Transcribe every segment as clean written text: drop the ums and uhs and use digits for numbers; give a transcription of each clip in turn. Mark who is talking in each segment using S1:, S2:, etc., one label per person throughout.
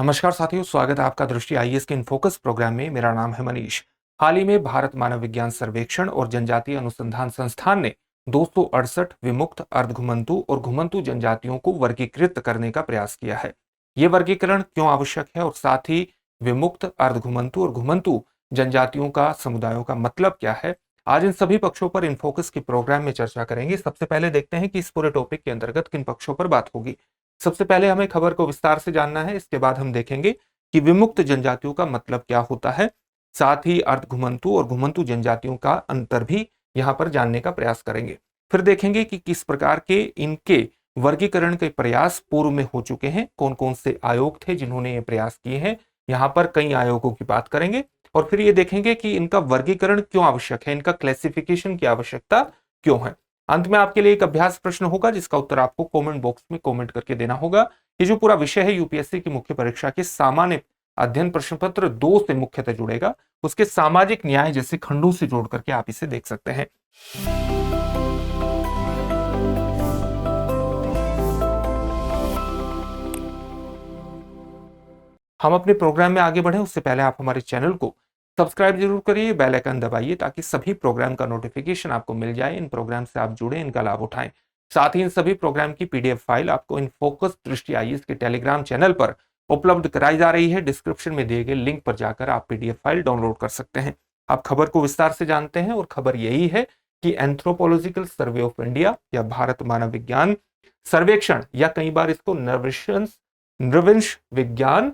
S1: नमस्कार साथियों, स्वागत है आपका दृष्टि आईएएस के इन फोकस प्रोग्राम में। मेरा नाम है मनीष। हाल ही में भारत मानव विज्ञान सर्वेक्षण और जनजातीय अनुसंधान संस्थान ने 268 विमुक्त अर्धघुमंतु और घुमंतु जनजातियों को वर्गीकृत करने का प्रयास किया है। ये वर्गीकरण क्यों आवश्यक है और साथ ही विमुक्त अर्धघुमंतु और घुमंतु जनजातियों का समुदायों का मतलब क्या है, आज इन सभी पक्षों पर इन फोकस के प्रोग्राम में चर्चा करेंगे। सबसे पहले देखते हैं कि इस पूरे टॉपिक के अंतर्गत किन पक्षों पर बात होगी। सबसे पहले हमें खबर को विस्तार से जानना है, इसके बाद हम देखेंगे कि विमुक्त जनजातियों का मतलब क्या होता है। साथ ही अर्धघुमंतु और घुमंतु जनजातियों का अंतर भी यहां पर जानने का प्रयास करेंगे। फिर देखेंगे कि किस प्रकार के इनके वर्गीकरण के प्रयास पूर्व में हो चुके हैं, कौन कौन से आयोग थे जिन्होंने ये प्रयास किए हैं। यहां पर कई आयोगों की बात करेंगे और फिर ये देखेंगे कि इनका वर्गीकरण क्यों आवश्यक है, इनका क्लासिफिकेशन की आवश्यकता क्यों है। अंत में आपके लिए एक अभ्यास प्रश्न होगा जिसका उत्तर आपको कमेंट बॉक्स में कमेंट करके देना होगा। ये जो पूरा विषय है यूपीएससी की मुख्य परीक्षा के सामान्य अध्ययन प्रश्न पत्र 2 से मुख्यतः जुड़ेगा, उसके सामाजिक न्याय जैसे खंडों से जोड़ करके आप इसे देख सकते हैं। हम अपने प्रोग्राम में आगे बढ़े उससे पहले आप हमारे चैनल को सब्सक्राइब जरूर करिए, बेल आइकन दबाइए ताकि सभी प्रोग्राम का नोटिफिकेशन आपको मिल जाए। इन प्रोग्राम से आप जुड़े, इनका लाभ उठाएं। साथ ही इन सभी प्रोग्राम की पीडीएफ फाइल आपको इन फोकस दृष्टि आईएएस के टेलीग्राम चैनल पर उपलब्ध कराई जा रही है। डिस्क्रिप्शन में दिए गए लिंक पर जाकर आप पीडीएफ फाइल डाउनलोड कर सकते हैं। आप खबर को विस्तार से जानते हैं और खबर यही है कि एंथ्रोपोलॉजिकल सर्वे ऑफ इंडिया या भारत मानव विज्ञान सर्वेक्षण या कई बार इसको नृवंश विज्ञान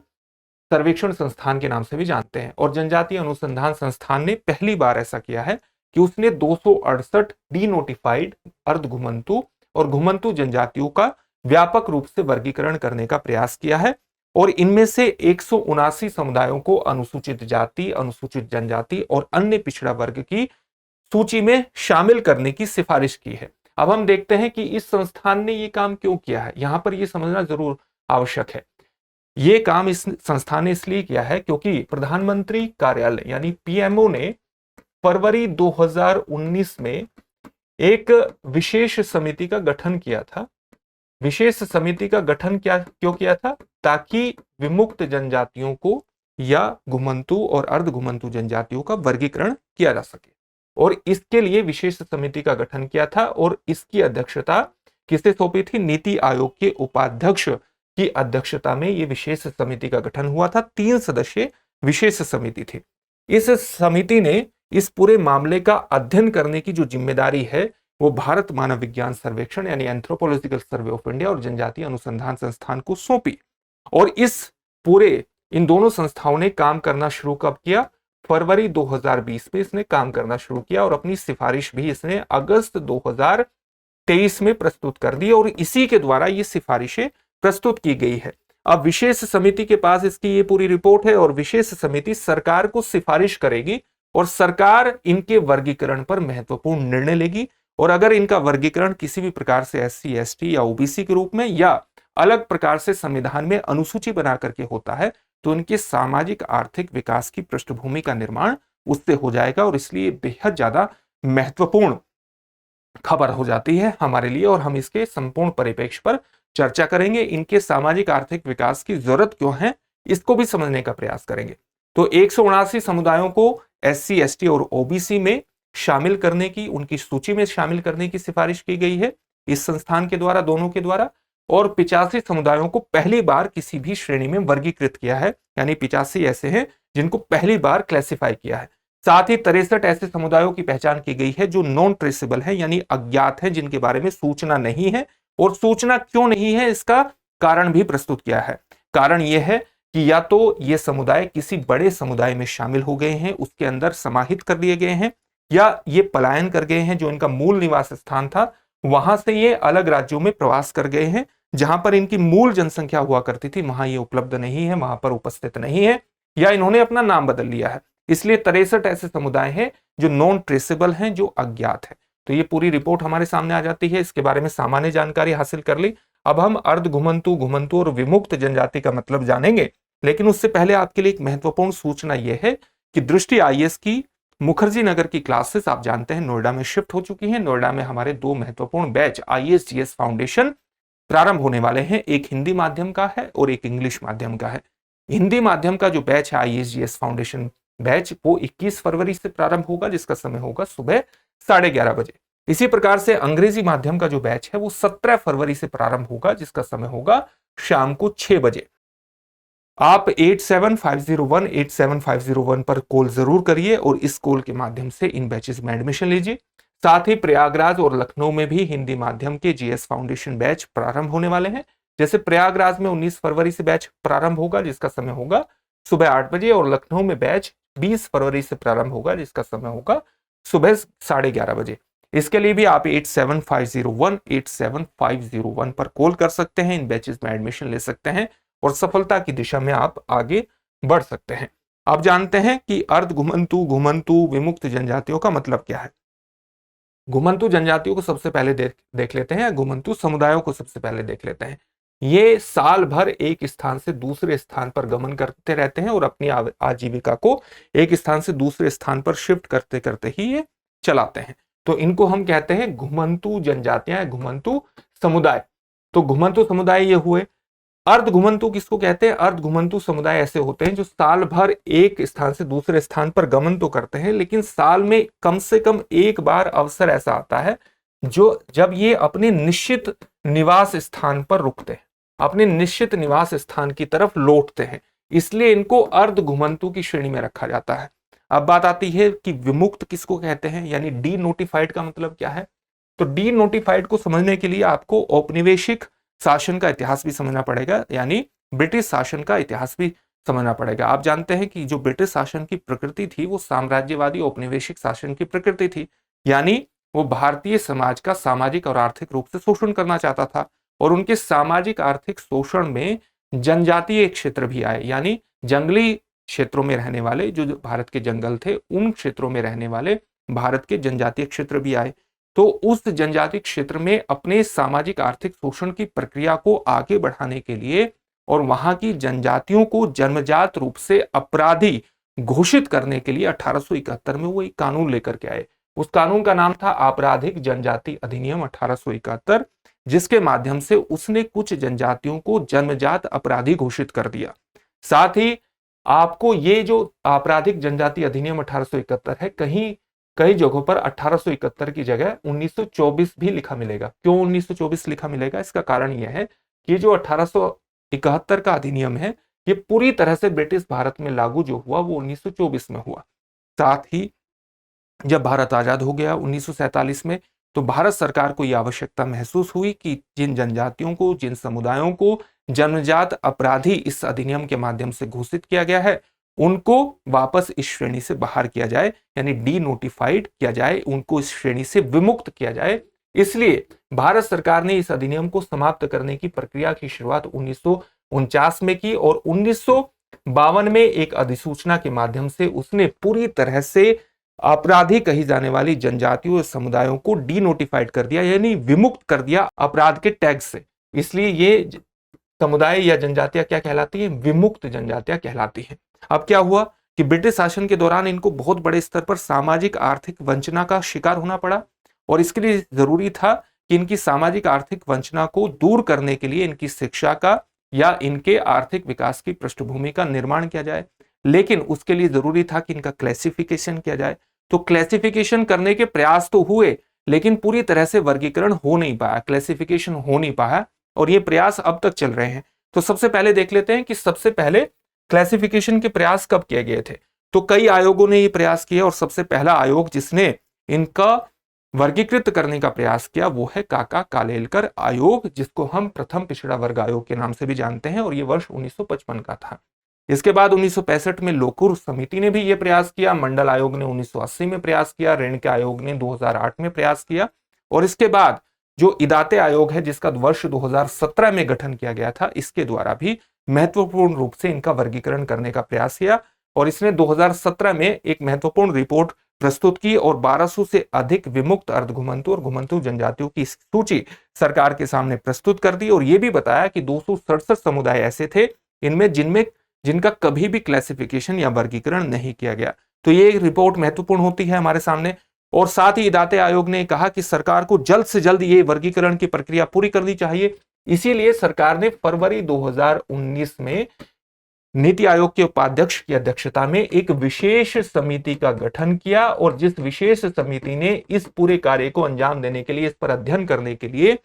S1: सर्वेक्षण संस्थान के नाम से भी जानते हैं, और जनजातीय अनुसंधान संस्थान ने पहली बार ऐसा किया है कि उसने 268 डीनोटिफाइड अर्धघुमंतु और घुमंतु जनजातियों का व्यापक रूप से वर्गीकरण करने का प्रयास किया है और इनमें से 179 समुदायों को अनुसूचित जाति, अनुसूचित जनजाति और अन्य पिछड़ा वर्ग की सूची में शामिल करने की सिफारिश की है। अब हम देखते हैं कि इस संस्थान ने यह काम क्यों किया है। यहां पर यह समझना जरूर आवश्यक है। ये काम इस संस्थान ने इसलिए किया है क्योंकि प्रधानमंत्री कार्यालय यानी पीएमओ ने फरवरी 2019 में एक विशेष समिति का गठन किया था। विशेष समिति का गठन क्यों किया था? ताकि विमुक्त जनजातियों को या घुमंतु और अर्धघुमंतु जनजातियों का वर्गीकरण किया जा सके, और इसके लिए विशेष समिति का गठन किया था और इसकी अध्यक्षता किसे सौंपी थी? नीति आयोग के उपाध्यक्ष की अध्यक्षता में यह विशेष समिति का गठन हुआ था। 3 सदस्यीय विशेष समिति थी। इस समिति ने इस पूरे मामले का अध्ययन करने की जो जिम्मेदारी है वो भारत मानव विज्ञान सर्वेक्षण यानी एंथ्रोपोलॉजिकल सर्वे ऑफ इंडिया और जनजातीय अनुसंधान संस्थान को सौंपी। और इन दोनों संस्थाओं ने काम करना शुरू कब किया? फरवरी 2020 में इसने काम करना शुरू किया और अपनी सिफारिश भी इसने अगस्त 2023 में प्रस्तुत कर दी और इसी के द्वारा ये सिफारिशें प्रस्तुत की गई है। अब विशेष समिति के पास इसकी ये पूरी रिपोर्ट है और विशेष समिति सरकार को सिफारिश करेगी और सरकार इनके वर्गीकरण पर महत्वपूर्ण निर्णय लेगी। और अगर इनका वर्गीकरण किसी भी प्रकार से एससी, एसटी या ओबीसी के रूप में या अलग प्रकार से संविधान में अनुसूची बना करके होता है तो इनके सामाजिक आर्थिक विकास की पृष्ठभूमि का निर्माण उससे हो जाएगा और इसलिए बेहद ज्यादा महत्वपूर्ण खबर हो जाती है हमारे लिए और हम इसके संपूर्ण परिप्रेक्ष्य पर चर्चा करेंगे। इनके सामाजिक आर्थिक विकास की जरूरत क्यों है इसको भी समझने का प्रयास करेंगे। तो 179 समुदायों को एससी, एसटी और ओबीसी में शामिल करने की, उनकी सूची में शामिल करने की सिफारिश की गई है इस संस्थान के द्वारा, दोनों के द्वारा। और 85 समुदायों को पहली बार किसी भी श्रेणी में वर्गीकृत किया है, यानी 85 ऐसे हैं जिनको पहली बार क्लासिफाई किया है। साथ ही 63 ऐसे समुदायों की पहचान की गई है जो नॉन ट्रेसेबल है यानी अज्ञात है, जिनके बारे में सूचना नहीं है। और सूचना क्यों नहीं है इसका कारण भी प्रस्तुत किया है। कारण यह है कि या तो ये समुदाय किसी बड़े समुदाय में शामिल हो गए हैं, उसके अंदर समाहित कर दिए गए हैं, या ये पलायन कर गए हैं, जो इनका मूल निवास स्थान था वहां से ये अलग राज्यों में प्रवास कर गए हैं जहां पर इनकी मूल जनसंख्या हुआ करती थी, वहां ये उपलब्ध नहीं है, वहां पर उपस्थित नहीं है, या इन्होंने अपना नाम बदल लिया है। इसलिए 63 ऐसे समुदाय हैं जो नॉन ट्रेसेबल हैं, जो अज्ञात है। तो ये पूरी रिपोर्ट हमारे सामने आ जाती है, इसके बारे में सामान्य जानकारी हासिल कर ली। अब हम अर्ध घुमंतु, घुमंतु और विमुक्त जनजाति का मतलब जानेंगे, लेकिन उससे पहले आपके लिए एक महत्वपूर्ण सूचना यह है कि दृष्टि आईएएस की मुखर्जी नगर की क्लासेस आप जानते हैं नोएडा में शिफ्ट हो चुकी हैं। नोएडा में हमारे 2 महत्वपूर्ण बैच आईएएस जीएस फाउंडेशन प्रारंभ होने वाले हैं, एक हिंदी माध्यम का है और एक इंग्लिश माध्यम का है। हिंदी माध्यम का जो बैच है ISGS फाउंडेशन बैच, वो 21 फरवरी से प्रारंभ होगा, जिसका समय होगा सुबह 11:30 बजे। इसी प्रकार से अंग्रेजी माध्यम का जो बैच है वो 17 फरवरी से प्रारंभ होगा, जिसका समय होगा शाम को 6 बजे। आप 8750187501 पर कॉल जरूर करिए और इस कॉल के माध्यम से इन बैचेस में एडमिशन लीजिए। साथ ही प्रयागराज और लखनऊ में भी हिंदी माध्यम के GS फाउंडेशन बैच प्रारंभ होने वाले हैं। जैसे प्रयागराज में 19 फरवरी से बैच प्रारंभ होगा, जिसका समय होगा सुबह 8 बजे, और लखनऊ में बैच 20 फरवरी से प्रारंभ होगा, जिसका समय होगा सुबह 11:30 बजे। इसके लिए भी आप 8750187501 पर कॉल कर सकते हैं, इन बैचेस में एडमिशन ले सकते हैं और सफलता की दिशा में आप आगे बढ़ सकते हैं। आप जानते हैं कि अर्ध घुमंतु, घुमंतु, विमुक्त जनजातियों का मतलब क्या है। घुमंतु जनजातियों को सबसे पहले देख लेते हैं, घुमंतु समुदायों को सबसे पहले देख लेते हैं। ये साल भर एक स्थान से दूसरे स्थान पर गमन करते रहते हैं और अपनी आजीविका को एक स्थान से दूसरे स्थान पर शिफ्ट करते करते ही ये चलाते हैं। तो इनको हम कहते हैं घुमंतु जनजातियां, घुमंतु समुदाय। तो घुमंतु समुदाय ये हुए। अर्ध घुमंतु किसको कहते हैं? अर्ध घुमंतु समुदाय ऐसे होते हैं जो साल भर एक स्थान से दूसरे स्थान पर गमन तो करते हैं, लेकिन साल में कम से कम एक बार अवसर ऐसा आता है जो जब ये अपने निश्चित निवास स्थान पर रुकते हैं, अपने निश्चित निवास स्थान की तरफ लौटते हैं, इसलिए इनको अर्ध घुमंतु की श्रेणी में रखा जाता है। अब बात आती है कि विमुक्त किसको कहते हैं, यानी डी नोटिफाइड का मतलब क्या है। तो डी नोटिफाइड को समझने के लिए आपको औपनिवेशिक शासन का इतिहास भी समझना पड़ेगा, यानी ब्रिटिश शासन का इतिहास भी समझना पड़ेगा। आप जानते हैं कि जो ब्रिटिश शासन की प्रकृति थी वो साम्राज्यवादी औपनिवेशिक शासन की प्रकृति थी, यानी वो भारतीय समाज का सामाजिक और आर्थिक रूप से शोषण करना चाहता था, और उनके सामाजिक आर्थिक शोषण में जनजातीय क्षेत्र भी आए, यानी जंगली क्षेत्रों में रहने वाले, जो भारत के जंगल थे उन क्षेत्रों में रहने वाले भारत के जनजातीय क्षेत्र भी आए। तो उस जनजातीय क्षेत्र में अपने सामाजिक आर्थिक शोषण की प्रक्रिया को आगे बढ़ाने के लिए और वहां की जनजातियों को जन्मजात रूप से अपराधी घोषित करने के लिए 1871 में वो एक कानून लेकर के आए। उस कानून का नाम था आपराधिक जनजाति अधिनियम 1871, जिसके माध्यम से उसने कुछ जनजातियों को जन्मजात अपराधी घोषित कर दिया। साथ ही आपको ये जो आपराधिक जनजाति अधिनियम 1871 है, कई जगहों पर 1871 की जगह 1924 भी लिखा मिलेगा। क्यों 1924 लिखा मिलेगा? इसका कारण यह है कि जो 1871 का अधिनियम है ये पूरी तरह से ब्रिटिश भारत में लागू जो हुआ वो 1924 में हुआ। साथ ही जब भारत आजाद हो गया 1947 में, तो भारत सरकार को यह आवश्यकता महसूस हुई कि जिन जनजातियों को, जिन समुदायों को जन्मजात अपराधी इस अधिनियम के माध्यम से घोषित किया गया है, उनको वापस इस श्रेणी से बाहर किया जाए, यानी डी नोटिफाइड किया जाए, उनको इस श्रेणी से विमुक्त किया जाए। इसलिए भारत सरकार ने इस अधिनियम को समाप्त करने की प्रक्रिया की शुरुआत 1949 में की और 1952 में एक अधिसूचना के माध्यम से उसने पूरी तरह से अपराधी कही जाने वाली जनजातियों और समुदायों को डी नोटिफाइड कर दिया, यानी विमुक्त कर दिया अपराध के टैग से। इसलिए ये समुदाय या जनजातियां क्या कहलाती है? विमुक्त जनजातियां कहलाती हैं। अब क्या हुआ कि ब्रिटिश शासन के दौरान इनको बहुत बड़े स्तर पर सामाजिक आर्थिक वंचना का शिकार होना पड़ा, और इसके लिए जरूरी था कि इनकी सामाजिक आर्थिक वंचना को दूर करने के लिए इनकी शिक्षा का या इनके आर्थिक विकास की पृष्ठभूमि का निर्माण किया जाए। लेकिन उसके लिए जरूरी था कि इनका क्लासिफिकेशन किया जाए। तो क्लासिफिकेशन करने के प्रयास तो हुए, लेकिन पूरी तरह से वर्गीकरण हो नहीं पाया, क्लासिफिकेशन हो नहीं पाया, और ये प्रयास अब तक चल रहे हैं। तो सबसे पहले देख लेते हैं कि सबसे पहले क्लासिफिकेशन के प्रयास कब किए गए थे। तो कई आयोगों ने ये प्रयास किया, और सबसे पहला आयोग जिसने इनका वर्गीकृत करने का प्रयास किया वो है काका कालेलकर आयोग, जिसको हम प्रथम पिछड़ा वर्ग आयोग के नाम से भी जानते हैं, और ये वर्ष 1955 का था। इसके बाद 1965 में लोकुर समिति ने भी यह प्रयास किया, मंडल आयोग ने 1980 में प्रयास किया, रेणके आयोग ने 2008 में प्रयास किया, और इसके बाद जो इदाते आयोग है जिसका वर्ष 2017 में गठन किया गया था, इसके द्वारा भी महत्वपूर्ण रूप से इनका वर्गीकरण करने का प्रयास किया, और इसने 2017 में एक महत्वपूर्ण रिपोर्ट प्रस्तुत की और 1200 से अधिक विमुक्त अर्धघुमंतु और घुमंतु जनजातियों की सूची सरकार के सामने प्रस्तुत कर दी, और यह भी बताया कि 267 समुदाय ऐसे थे इनमें जिनका कभी भी क्लासिफिकेशन या वर्गीकरण नहीं किया गया। तो ये रिपोर्ट महत्वपूर्ण होती है हमारे सामने। और साथ ही इदाते आयोग ने कहा कि सरकार को जल्द से जल्द ये वर्गीकरण की प्रक्रिया पूरी करनी चाहिए। इसीलिए सरकार ने फरवरी 2019 में नीति आयोग के उपाध्यक्ष की अध्यक्षता में एक विशेष समिति का गठन किया और जिस विशेष समिति ने इस पूरे कार्य को अंजाम देने के लिए, इस पर अध्ययन करने के लिए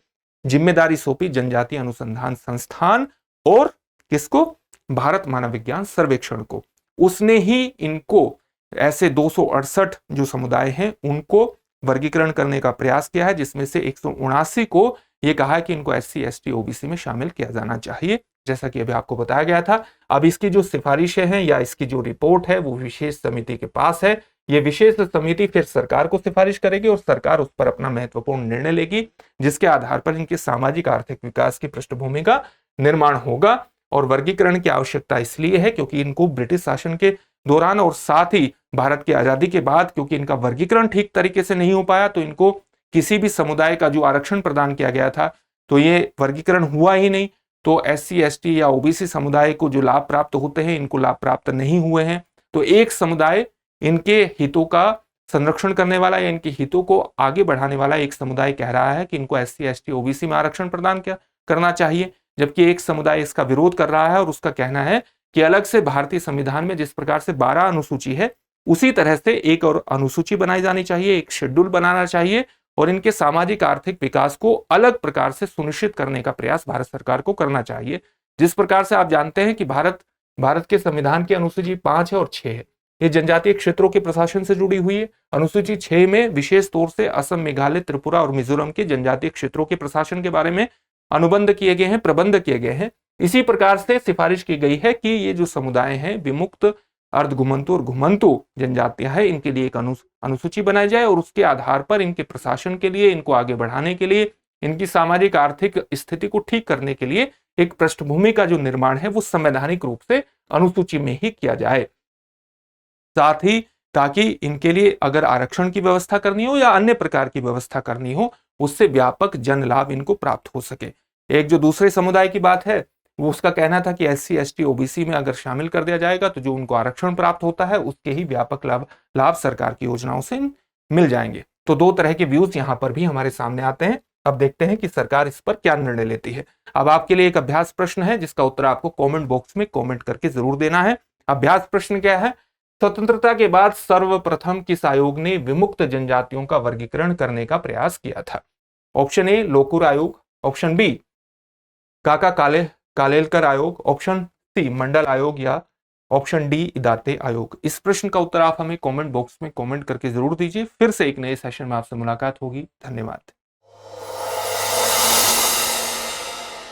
S1: जिम्मेदारी सौंपी जनजातीय अनुसंधान संस्थान और किसको, भारत मानव विज्ञान सर्वेक्षण को। उसने ही इनको ऐसे 268 जो समुदाय हैं उनको वर्गीकरण करने का प्रयास किया है, जिसमें से 179 को यह कहा है कि इनको SC ST OBC में शामिल किया जाना चाहिए, जैसा कि अभी आपको बताया गया था। अब इसकी जो सिफारिशें हैं या इसकी जो रिपोर्ट है वो विशेष समिति के पास है। ये विशेष समिति फिर सरकार को सिफारिश करेगी और सरकार उस पर अपना महत्वपूर्ण निर्णय लेगी, जिसके आधार पर इनके सामाजिक आर्थिक विकास की पृष्ठभूमि का निर्माण होगा। और वर्गीकरण की आवश्यकता इसलिए है क्योंकि इनको ब्रिटिश शासन के दौरान और साथ ही भारत की आजादी के बाद क्योंकि इनका वर्गीकरण ठीक तरीके से नहीं हो पाया, तो इनको किसी भी समुदाय का जो आरक्षण प्रदान किया गया था तो ये वर्गीकरण हुआ ही नहीं। तो SC ST या OBC समुदाय को जो लाभ प्राप्त होते हैं इनको लाभ प्राप्त नहीं हुए हैं। तो एक समुदाय इनके हितों का संरक्षण करने वाला या इनके हितों को आगे बढ़ाने वाला एक समुदाय कह रहा है कि इनको SC ST OBC में आरक्षण प्रदान करना चाहिए, जबकि एक समुदाय इसका विरोध कर रहा है और उसका कहना है कि अलग से भारतीय संविधान में जिस प्रकार से 12 अनुसूची है उसी तरह से एक और अनुसूची बनाई जानी चाहिए, एक शेड्यूल बनाना चाहिए और इनके सामाजिक आर्थिक विकास को अलग प्रकार से सुनिश्चित करने का प्रयास भारत सरकार को करना चाहिए। जिस प्रकार से आप जानते हैं कि भारत के संविधान की अनुसूची 5 है और 6 है, ये जनजातीय क्षेत्रों के प्रशासन से जुड़ी हुई है। अनुसूची 6 में विशेष तौर से असम, मेघालय, त्रिपुरा और मिजोरम के जनजातीय क्षेत्रों के प्रशासन के बारे में अनुबंध किए गए हैं, प्रबंध किए गए हैं। इसी प्रकार से सिफारिश की गई है कि ये जो समुदाय हैं, विमुक्त, अर्धघुमंतु और घुमंतु जनजातियां हैं, इनके लिए एक अनुसूची बनाई जाए और उसके आधार पर इनके प्रशासन के लिए, इनको आगे बढ़ाने के लिए, इनकी सामाजिक आर्थिक स्थिति को ठीक करने के लिए एक पृष्ठभूमि का जो निर्माण है वो संवैधानिक रूप से अनुसूची में ही किया जाए। साथ ही ताकि इनके लिए अगर आरक्षण की व्यवस्था करनी हो या अन्य प्रकार की व्यवस्था करनी हो, उससे व्यापक जन लाभ इनको प्राप्त हो सके। एक जो दूसरे समुदाय की बात है वो उसका कहना था कि SC ST OBC में अगर शामिल कर दिया जाएगा तो जो उनको आरक्षण प्राप्त होता है उसके ही व्यापक लाभ सरकार की योजनाओं से मिल जाएंगे। तो दो तरह के व्यूज यहाँ पर भी हमारे सामने आते हैं। अब देखते हैं कि सरकार इस पर क्या निर्णय लेती है। अब आपके लिए एक अभ्यास प्रश्न है जिसका उत्तर आपको कॉमेंट बॉक्स में कॉमेंट करके जरूर देना है। अभ्यास प्रश्न क्या है? स्वतंत्रता के बाद सर्वप्रथम किस आयोग ने विमुक्त जनजातियों का वर्गीकरण करने का प्रयास किया था? ऑप्शन ए लोकुर आयोग, ऑप्शन बी काका कालेलकर आयोग, ऑप्शन सी मंडल आयोग या ऑप्शन डी इदाते आयोग। इस प्रश्न का उत्तर आप हमें कमेंट बॉक्स में कमेंट करके जरूर दीजिए। फिर से एक नए सेशन में आपसे मुलाकात होगी। धन्यवाद।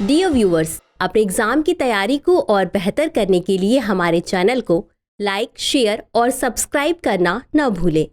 S2: डियर व्यूअर्स, अपने एग्जाम की तैयारी को और बेहतर करने के लिए हमारे चैनल को लाइक, शेयर और सब्सक्राइब करना न भूलें।